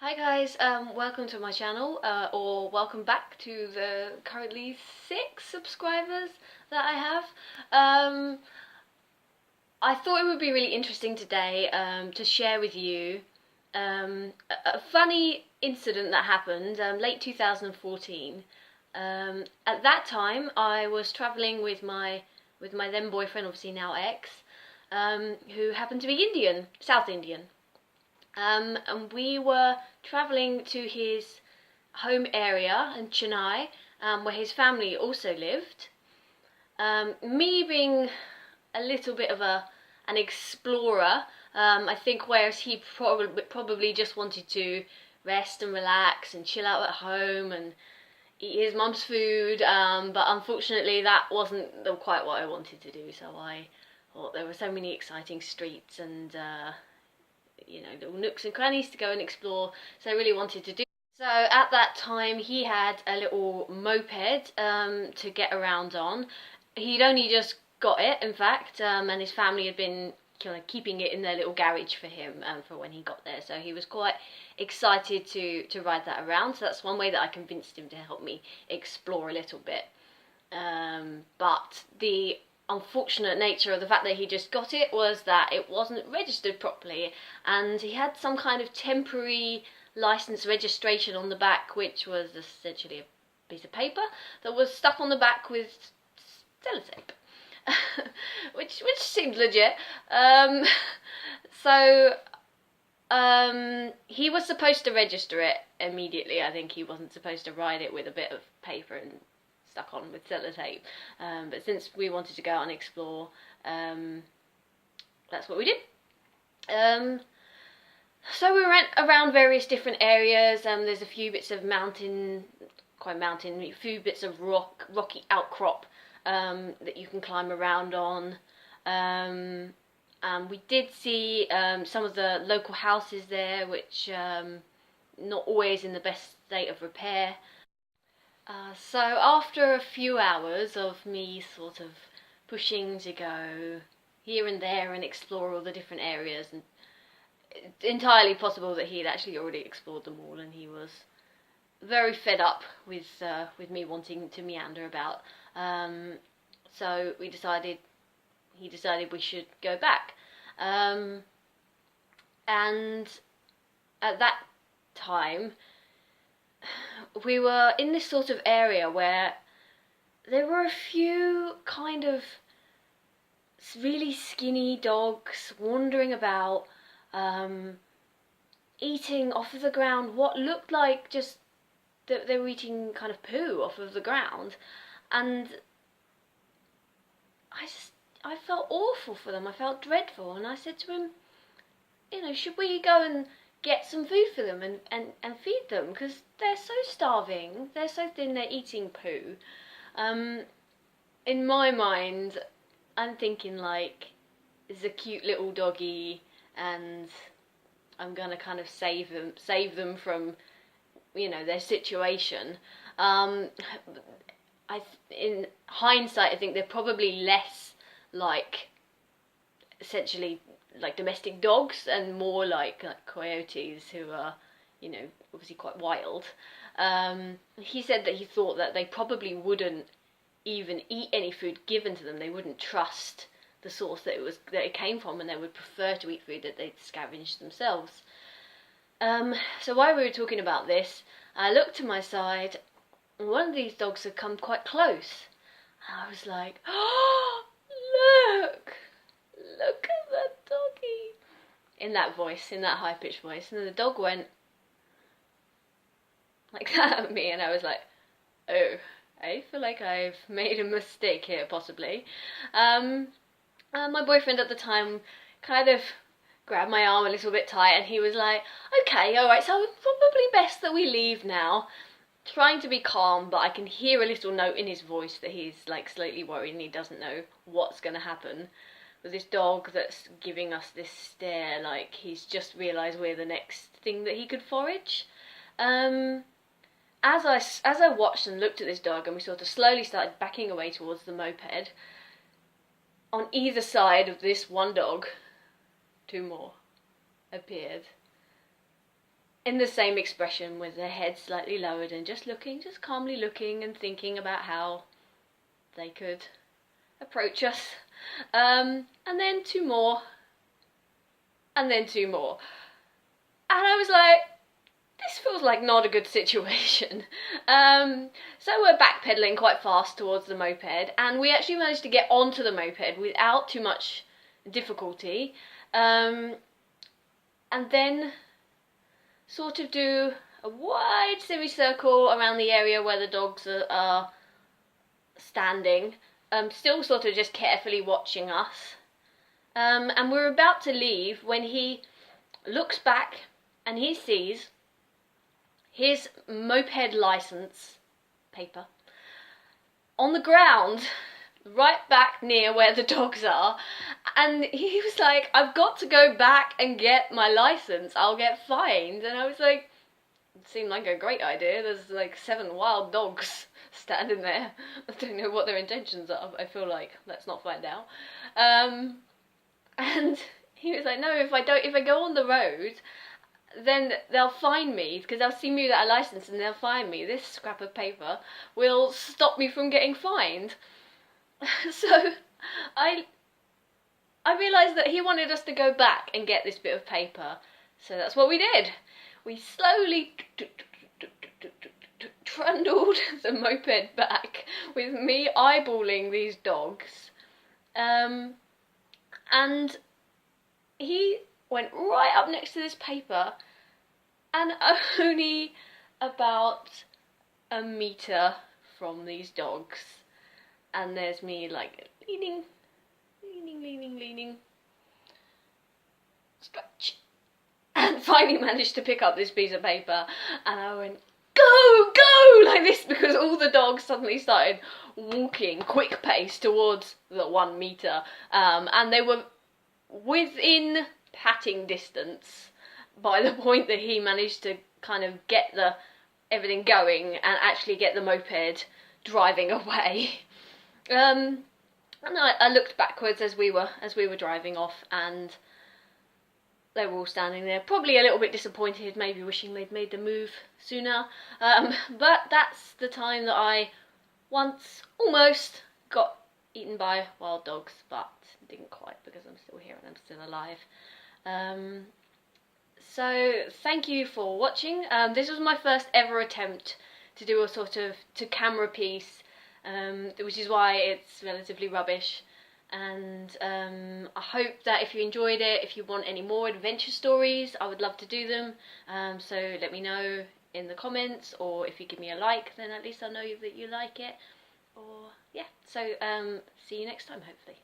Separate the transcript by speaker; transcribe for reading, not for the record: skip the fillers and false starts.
Speaker 1: Hi guys, welcome to my channel, or welcome back to the currently 6 subscribers that I have. I thought it would be really interesting today to share with you a funny incident that happened late 2014. At that time, I was travelling with my then boyfriend, obviously now ex, who happened to be Indian, South Indian. And we were travelling to his home area in Chennai, where his family also lived. Me being a little bit of an explorer, I think, whereas he probably just wanted to rest and relax and chill out at home and eat his mum's food, but unfortunately that wasn't quite what I wanted to do. So I thought there were so many exciting streets and little nooks and crannies to go and explore, so I really wanted to do. So at that time he had a little moped to get around on. He'd only just got it, in fact, and his family had been kind of keeping it in their little garage for him for when he got there, so he was quite excited to ride that around. So that's one way that I convinced him to help me explore a little bit. But the unfortunate nature of the fact that he just got it was that it wasn't registered properly, and he had some kind of temporary license registration on the back, which was essentially a piece of paper that was stuck on the back with sellotape. which seemed legit. So he was supposed to register it immediately. I think he wasn't supposed to ride it with a bit of paper and stuck on with sellotape, but since we wanted to go out and explore, that's what we did. So we went around various different areas. There's a few bits of a few bits of rocky outcrop that you can climb around on. We did see some of the local houses there, which not always in the best state of repair. So after a few hours of me sort of pushing to go here and there and explore all the different areas, and it's entirely possible that he had actually already explored them all, and he was very fed up with me wanting to meander about. So he decided we should go back. And at that time, we were in this sort of area where there were a few kind of really skinny dogs wandering about, eating off of the ground what looked like just that they were eating kind of poo off of the ground. And I felt awful for them. I felt dreadful, and I said to him, should we go and get some food for them and feed them, because they're so starving, they're so thin, they're eating poo. In my mind, I'm thinking, like, it's a cute little doggy, and I'm gonna kind of save them from, their situation. In hindsight, I think they're probably less like, essentially, like domestic dogs, and more like coyotes, who are, obviously quite wild. He said that he thought that they probably wouldn't even eat any food given to them. They wouldn't trust the source that it came from, and they would prefer to eat food that they'd scavenged themselves. So while we were talking about this, I looked to my side, and one of these dogs had come quite close. And I was like, oh, look at that doggy. In that voice, in that high-pitched voice. And then the dog went like that at me, and I was like, oh, I feel like I've made a mistake here, possibly. My boyfriend at the time kind of grabbed my arm a little bit tight, and he was like, okay, alright, so it's probably best that we leave now. Trying to be calm, but I can hear a little note in his voice that he's like slightly worried, and he doesn't know what's going to happen with this dog that's giving us this stare, like he's just realised we're the next thing that he could forage. As I watched and looked at this dog, and we sort of slowly started backing away towards the moped, on either side of this one dog, two more appeared. in the same expression with their heads slightly lowered and just calmly looking and thinking about how they could approach us. And then two more, and then two more. And I was like, this feels like not a good situation. So we're backpedaling quite fast towards the moped, and we actually managed to get onto the moped without too much difficulty. And then sort of do a wide semicircle around the area where the dogs are standing, still sort of just carefully watching us. And we're about to leave when he looks back and he sees his moped license paper on the ground, right back near where the dogs are, and he was like, I've got to go back and get my license, I'll get fined. And I was like, it seemed like a great idea, there's like 7 wild dogs standing there. I don't know what their intentions are, but I feel like, let's not find out. And he was like, no, if I go on the road, then they'll fine me, because they'll see me without a license and they'll fine me. This scrap of paper will stop me from getting fined. So I realised that he wanted us to go back and get this bit of paper, so that's what we did. We slowly trundled the moped back with me eyeballing these dogs, and he went right up next to this paper, and only about a metre from these dogs, and there's me like leaning, stretch, and finally managed to pick up this piece of paper, and I went, go, go, like this, because all the dogs suddenly started walking quick pace towards the 1 metre, and they were within patting distance by the point that he managed to kind of get everything going and actually get the moped driving away. And I looked backwards as we were driving off, and they were all standing there, probably a little bit disappointed, maybe wishing they'd made the move sooner. But that's the time that I once almost got eaten by wild dogs, but didn't quite, because I'm still here and I'm still alive. So thank you for watching. This was my first ever attempt to do a sort of to-camera piece, which is why it's relatively rubbish. And I hope that if you enjoyed it, if you want any more adventure stories, I would love to do them. So let me know in the comments, or if you give me a like, then at least I'll know that you like it. Or yeah, so see you next time, hopefully.